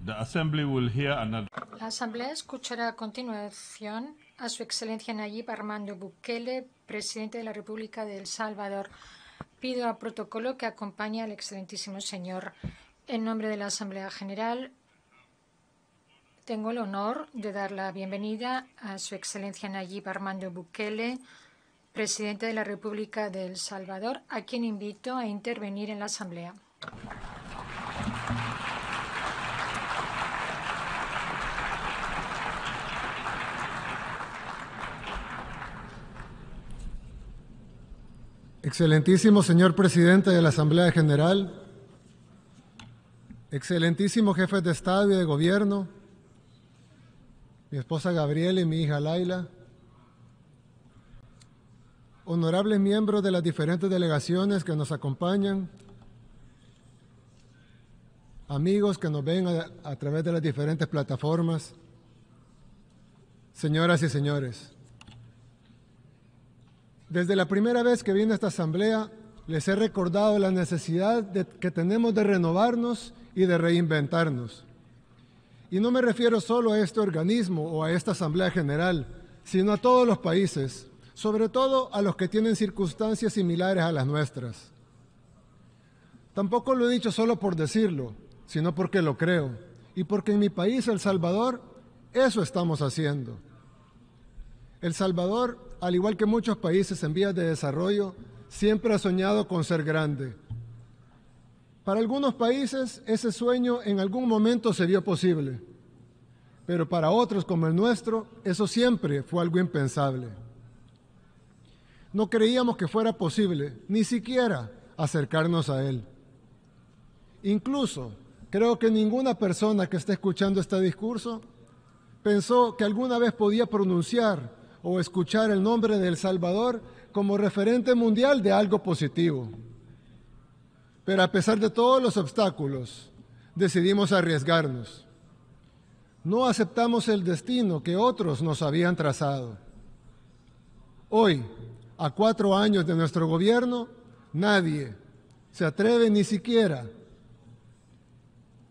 The Assembly will hear another. La Asamblea escuchará a continuación a Su Excelencia Nayib Armando Bukele, Presidente de la República de El Salvador. Pido a protocolo que acompañe al excelentísimo señor. En nombre de la Asamblea General, tengo el honor de dar la bienvenida a Su Excelencia Nayib Armando Bukele, Presidente de la República de El Salvador, a quien invito a intervenir en la Asamblea. Excelentísimo señor Presidente de la Asamblea General, excelentísimos jefes de Estado y de Gobierno, mi esposa Gabriela y mi hija Laila, honorables miembros de las diferentes delegaciones que nos acompañan, amigos que nos ven a través de las diferentes plataformas, señoras y señores. Desde la primera vez que vine a esta asamblea, les he recordado la necesidad que tenemos de renovarnos y de reinventarnos. Y no me refiero solo a este organismo o a esta Asamblea General, sino a todos los países, sobre todo a los que tienen circunstancias similares a las nuestras. Tampoco lo he dicho solo por decirlo, sino porque lo creo, y porque en mi país, El Salvador, eso estamos haciendo. El Salvador, al igual que muchos países en vías de desarrollo, siempre ha soñado con ser grande. Para algunos países, ese sueño en algún momento se vio posible, pero para otros, como el nuestro, eso siempre fue algo impensable. No creíamos que fuera posible, ni siquiera acercarnos a él. Incluso, creo que ninguna persona que esté escuchando este discurso pensó que alguna vez podía pronunciar o escuchar el nombre de El Salvador como referente mundial de algo positivo. Pero a pesar de todos los obstáculos, decidimos arriesgarnos. No aceptamos el destino que otros nos habían trazado. Hoy, a 4 años de nuestro gobierno, nadie se atreve ni siquiera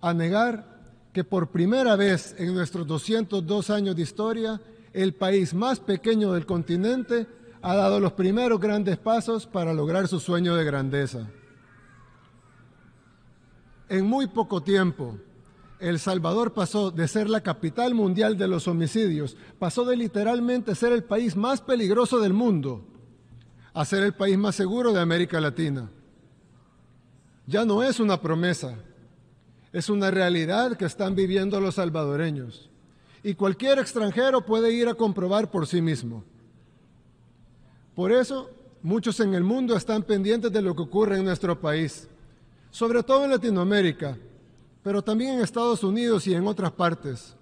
a negar que por primera vez en nuestros 202 años de historia, el país más pequeño del continente ha dado los primeros grandes pasos para lograr su sueño de grandeza. En muy poco tiempo, El Salvador pasó de ser la capital mundial de los homicidios, pasó de literalmente ser el país más peligroso del mundo, a ser el país más seguro de América Latina. Ya no es una promesa, es una realidad que están viviendo los salvadoreños. Y cualquier extranjero puede ir a comprobar por sí mismo. Por eso, muchos en el mundo están pendientes de lo que ocurre en nuestro país, sobre todo en Latinoamérica, pero también en Estados Unidos y en otras partes.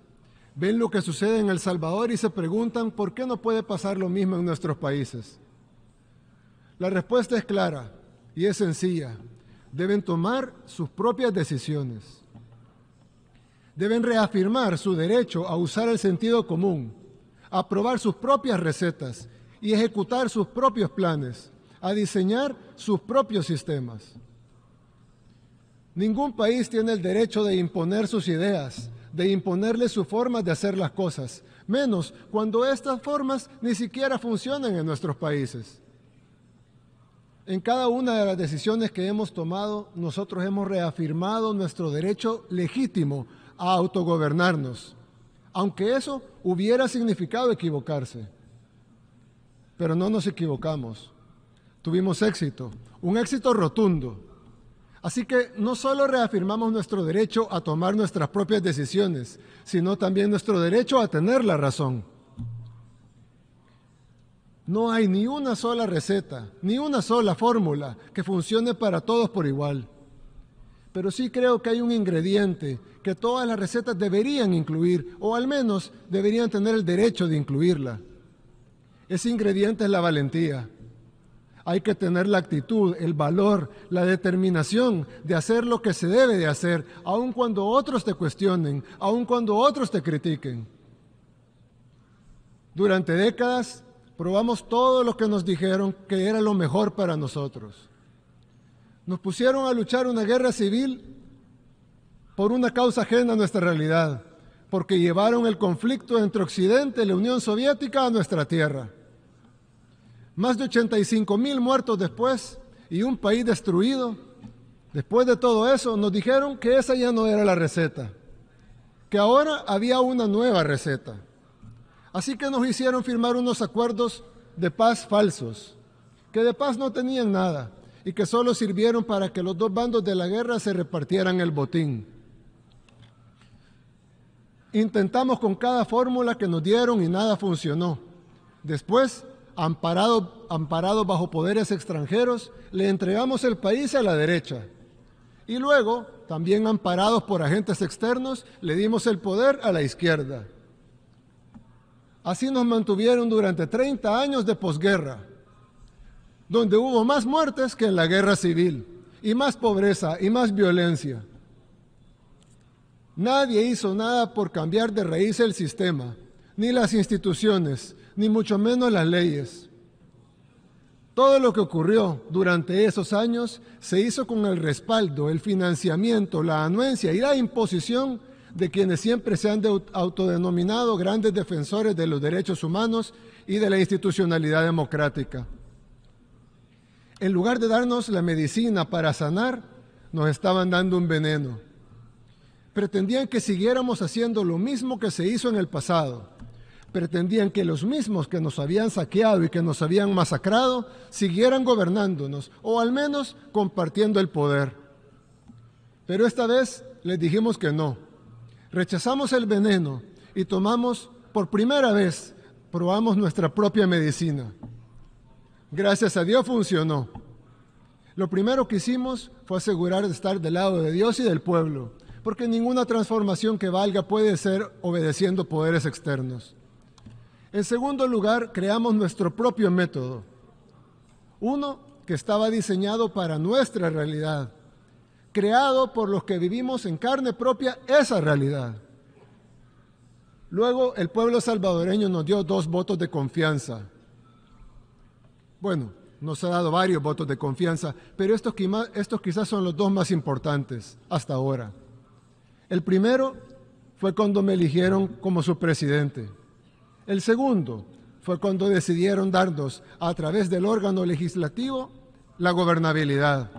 Ven lo que sucede en El Salvador y se preguntan por qué no puede pasar lo mismo en nuestros países. La respuesta es clara y es sencilla. Deben tomar sus propias decisiones. Deben reafirmar su derecho a usar el sentido común, a probar sus propias recetas y ejecutar sus propios planes, a diseñar sus propios sistemas. Ningún país tiene el derecho de imponer sus ideas, de imponerle su forma de hacer las cosas, menos cuando estas formas ni siquiera funcionan en nuestros países. En cada una de las decisiones que hemos tomado, nosotros hemos reafirmado nuestro derecho legítimo a autogobernarnos, aunque eso hubiera significado equivocarse. Pero no nos equivocamos. Tuvimos éxito, un éxito rotundo. Así que no solo reafirmamos nuestro derecho a tomar nuestras propias decisiones, sino también nuestro derecho a tener la razón. No hay ni una sola receta, ni una sola fórmula que funcione para todos por igual. Pero sí creo que hay un ingrediente que todas las recetas deberían incluir, o al menos deberían tener el derecho de incluirla. Ese ingrediente es la valentía. Hay que tener la actitud, el valor, la determinación de hacer lo que se debe de hacer, aun cuando otros te cuestionen, aun cuando otros te critiquen. Durante décadas probamos todo lo que nos dijeron que era lo mejor para nosotros. Nos pusieron a luchar una guerra civil por una causa ajena a nuestra realidad, porque llevaron el conflicto entre Occidente y la Unión Soviética a nuestra tierra. Más de 85,000 muertos después y un país destruido. Después de todo eso, nos dijeron que esa ya no era la receta, que ahora había una nueva receta. Así que nos hicieron firmar unos acuerdos de paz falsos, que de paz no tenían nada y que solo sirvieron para que los dos bandos de la guerra se repartieran el botín. Intentamos con cada fórmula que nos dieron y nada funcionó. Después, amparados bajo poderes extranjeros, le entregamos el país a la derecha. Y luego, también amparados por agentes externos, le dimos el poder a la izquierda. Así nos mantuvieron durante 30 años de posguerra, donde hubo más muertes que en la guerra civil, y más pobreza y más violencia. Nadie hizo nada por cambiar de raíz el sistema, ni las instituciones, ni mucho menos las leyes. Todo lo que ocurrió durante esos años se hizo con el respaldo, el financiamiento, la anuencia y la imposición de quienes siempre se han autodenominado grandes defensores de los derechos humanos y de la institucionalidad democrática. En lugar de darnos la medicina para sanar, nos estaban dando un veneno. Pretendían que siguiéramos haciendo lo mismo que se hizo en el pasado. Pretendían que los mismos que nos habían saqueado y que nos habían masacrado siguieran gobernándonos, o al menos compartiendo el poder. Pero esta vez les dijimos que no. Rechazamos el veneno y tomamos, por primera vez, probamos nuestra propia medicina. Gracias a Dios funcionó. Lo primero que hicimos fue asegurar de estar del lado de Dios y del pueblo, porque ninguna transformación que valga puede ser obedeciendo poderes externos. En segundo lugar, creamos nuestro propio método, uno que estaba diseñado para nuestra realidad, creado por los que vivimos en carne propia esa realidad. Luego, el pueblo salvadoreño nos dio 2 votos de confianza. Bueno, nos ha dado varios votos de confianza, pero estos quizás son los 2 más importantes hasta ahora. El primero fue cuando me eligieron como su presidente. El segundo fue cuando decidieron darnos, a través del órgano legislativo, la gobernabilidad.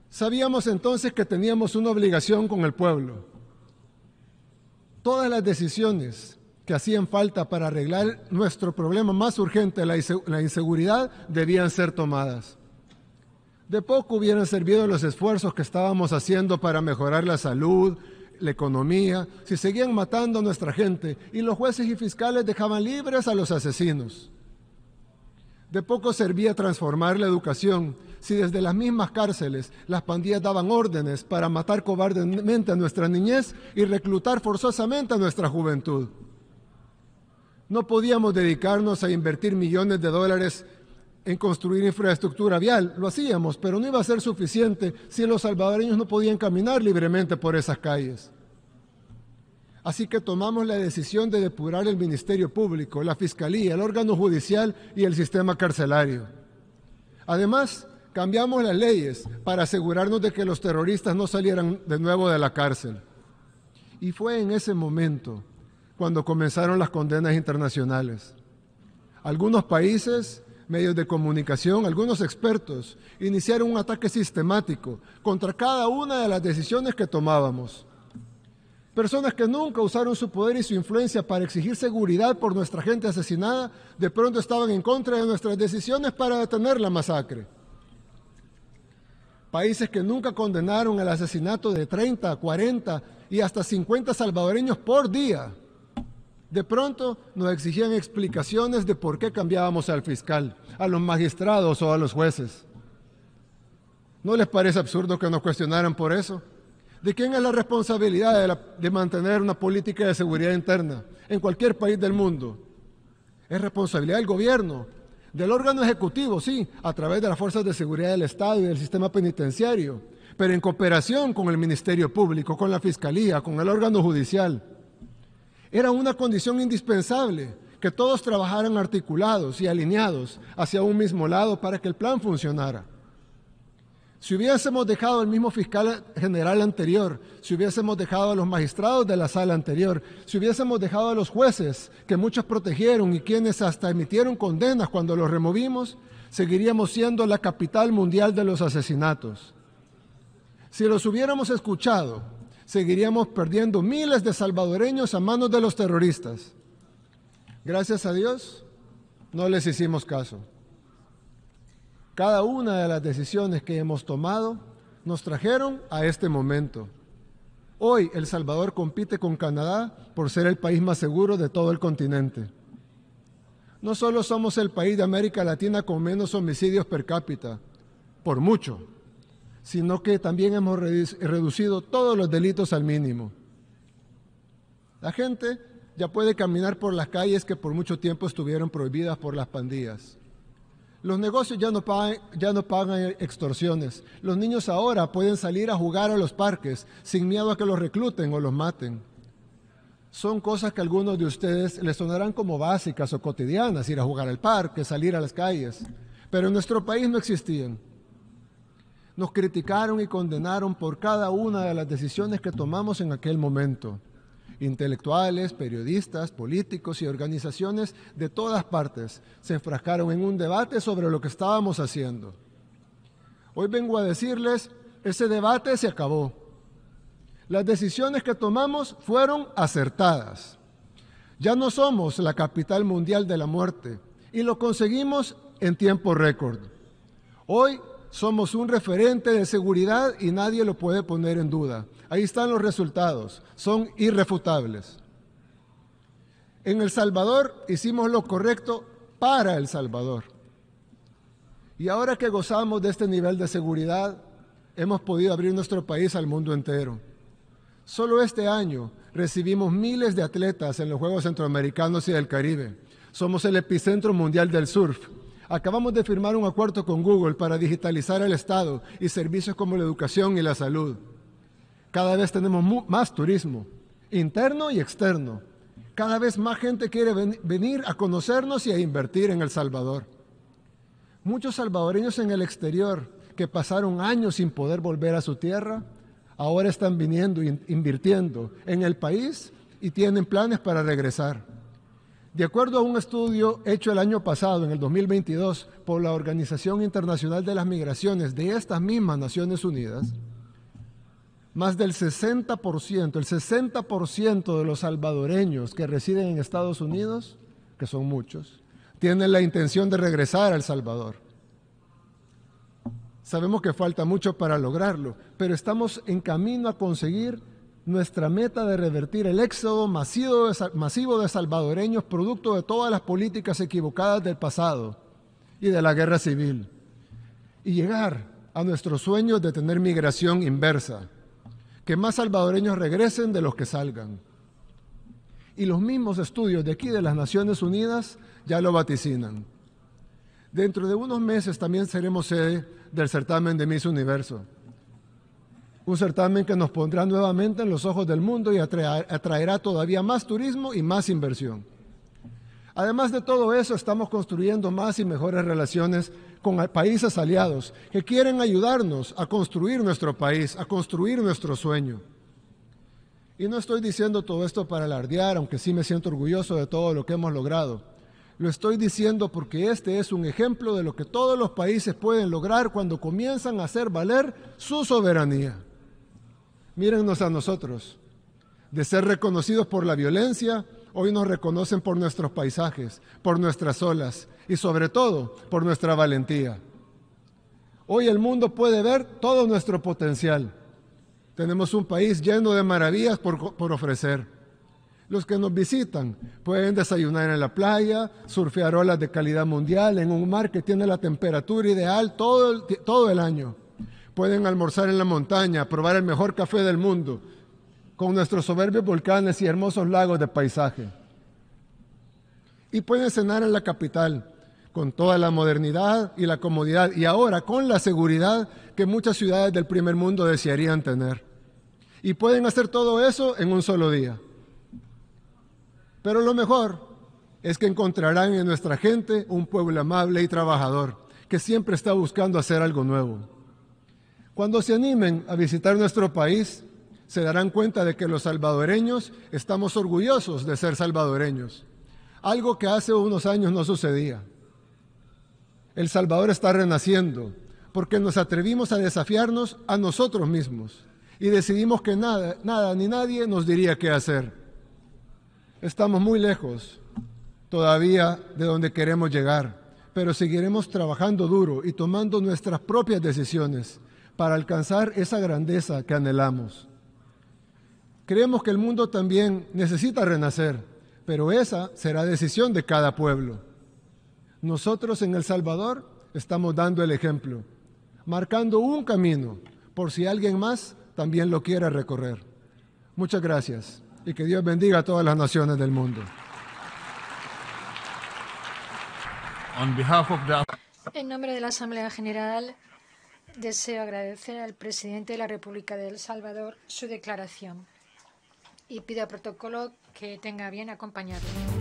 Sabíamos entonces que teníamos una obligación con el pueblo. Todas las decisiones que hacían falta para arreglar nuestro problema más urgente, la inseguridad, debían ser tomadas. De poco hubieran servido los esfuerzos que estábamos haciendo para mejorar la salud, la economía, si seguían matando a nuestra gente y los jueces y fiscales dejaban libres a los asesinos. De poco servía transformar la educación si desde las mismas cárceles las pandillas daban órdenes para matar cobardemente a nuestra niñez y reclutar forzosamente a nuestra juventud. No podíamos dedicarnos a invertir millones de dólares en construir infraestructura vial. Lo hacíamos, pero no iba a ser suficiente si los salvadoreños no podían caminar libremente por esas calles. Así que tomamos la decisión de depurar el Ministerio Público, la Fiscalía, el órgano judicial y el sistema carcelario. Además, cambiamos las leyes para asegurarnos de que los terroristas no salieran de nuevo de la cárcel. Y fue en ese momento cuando comenzaron las condenas internacionales. Algunos países, medios de comunicación, algunos expertos iniciaron un ataque sistemático contra cada una de las decisiones que tomábamos. Personas que nunca usaron su poder y su influencia para exigir seguridad por nuestra gente asesinada, de pronto estaban en contra de nuestras decisiones para detener la masacre. Países que nunca condenaron el asesinato de 30, 40 y hasta 50 salvadoreños por día, de pronto nos exigían explicaciones de por qué cambiábamos al fiscal, a los magistrados o a los jueces. ¿No les parece absurdo que nos cuestionaran por eso? ¿De quién es la responsabilidad de mantener una política de seguridad interna en cualquier país del mundo? Es responsabilidad del gobierno, del órgano ejecutivo, sí, a través de las fuerzas de seguridad del Estado y del sistema penitenciario, pero en cooperación con el Ministerio Público, con la Fiscalía, con el órgano judicial. Era una condición indispensable que todos trabajaran articulados y alineados hacia un mismo lado para que el plan funcionara. Si hubiésemos dejado al mismo fiscal general anterior, si hubiésemos dejado a los magistrados de la sala anterior, si hubiésemos dejado a los jueces que muchos protegieron y quienes hasta emitieron condenas cuando los removimos, seguiríamos siendo la capital mundial de los asesinatos. Si los hubiéramos escuchado, seguiríamos perdiendo miles de salvadoreños a manos de los terroristas. Gracias a Dios, no les hicimos caso. Cada una de las decisiones que hemos tomado nos trajeron a este momento. Hoy El Salvador compite con Canadá por ser el país más seguro de todo el continente. No solo somos el país de América Latina con menos homicidios per cápita, por mucho, sino que también hemos reducido todos los delitos al mínimo. La gente ya puede caminar por las calles que por mucho tiempo estuvieron prohibidas por las pandillas. Los negocios ya no pagan extorsiones. Los niños ahora pueden salir a jugar a los parques sin miedo a que los recluten o los maten. Son cosas que a algunos de ustedes les sonarán como básicas o cotidianas, ir a jugar al parque, salir a las calles. Pero en nuestro país no existían. Nos criticaron y condenaron por cada una de las decisiones que tomamos en aquel momento. Intelectuales, periodistas, políticos y organizaciones de todas partes se enfrascaron en un debate sobre lo que estábamos haciendo. Hoy vengo a decirles, ese debate se acabó. Las decisiones que tomamos fueron acertadas. Ya no somos la capital mundial de la muerte y lo conseguimos en tiempo récord. Hoy somos un referente de seguridad y nadie lo puede poner en duda. Ahí están los resultados, son irrefutables. En El Salvador hicimos lo correcto para El Salvador. Y ahora que gozamos de este nivel de seguridad, hemos podido abrir nuestro país al mundo entero. Solo este año recibimos miles de atletas en los Juegos Centroamericanos y del Caribe. Somos el epicentro mundial del surf. Acabamos de firmar un acuerdo con Google para digitalizar el Estado y servicios como la educación y la salud. Cada vez tenemos más turismo, interno y externo. Cada vez más gente quiere venir a conocernos y a invertir en El Salvador. Muchos salvadoreños en el exterior que pasaron años sin poder volver a su tierra, ahora están viniendo e invirtiendo en el país y tienen planes para regresar. De acuerdo a un estudio hecho el año pasado, en el 2022, por la Organización Internacional de las Migraciones de estas mismas Naciones Unidas, más del 60%, el 60% de los salvadoreños que residen en Estados Unidos, que son muchos, tienen la intención de regresar a El Salvador. Sabemos que falta mucho para lograrlo, pero estamos en camino a conseguir nuestra meta de revertir el éxodo masivo de salvadoreños producto de todas las políticas equivocadas del pasado y de la guerra civil, y llegar a nuestros sueños de tener migración inversa, que más salvadoreños regresen de los que salgan. Y los mismos estudios de aquí de las Naciones Unidas ya lo vaticinan. Dentro de unos meses también seremos sede del certamen de Miss Universo. Un certamen que nos pondrá nuevamente en los ojos del mundo y atraerá todavía más turismo y más inversión. Además de todo eso, estamos construyendo más y mejores relaciones con países aliados que quieren ayudarnos a construir nuestro país, a construir nuestro sueño. Y no estoy diciendo todo esto para alardear, aunque sí me siento orgulloso de todo lo que hemos logrado. Lo estoy diciendo porque este es un ejemplo de lo que todos los países pueden lograr cuando comienzan a hacer valer su soberanía. Mírennos a nosotros. De ser reconocidos por la violencia, hoy nos reconocen por nuestros paisajes, por nuestras olas y sobre todo por nuestra valentía. Hoy el mundo puede ver todo nuestro potencial. Tenemos un país lleno de maravillas por ofrecer. Los que nos visitan pueden desayunar en la playa, surfear olas de calidad mundial en un mar que tiene la temperatura ideal todo el año. Pueden almorzar en la montaña, probar el mejor café del mundo, con nuestros soberbios volcanes y hermosos lagos de paisaje. Y pueden cenar en la capital, con toda la modernidad y la comodidad, y ahora con la seguridad que muchas ciudades del primer mundo desearían tener. Y pueden hacer todo eso en un solo día. Pero lo mejor es que encontrarán en nuestra gente un pueblo amable y trabajador, que siempre está buscando hacer algo nuevo. Cuando se animen a visitar nuestro país, se darán cuenta de que los salvadoreños estamos orgullosos de ser salvadoreños, algo que hace unos años no sucedía. El Salvador está renaciendo porque nos atrevimos a desafiarnos a nosotros mismos y decidimos que nada ni nadie nos diría qué hacer. Estamos muy lejos todavía de donde queremos llegar, pero seguiremos trabajando duro y tomando nuestras propias decisiones para alcanzar esa grandeza que anhelamos. Creemos que el mundo también necesita renacer, pero esa será decisión de cada pueblo. Nosotros en El Salvador estamos dando el ejemplo, marcando un camino por si alguien más también lo quiere recorrer. Muchas gracias y que Dios bendiga a todas las naciones del mundo. On behalf of the En nombre de la Asamblea General, deseo agradecer al presidente de la República de El Salvador su declaración y pido al protocolo que tenga bien acompañarlo.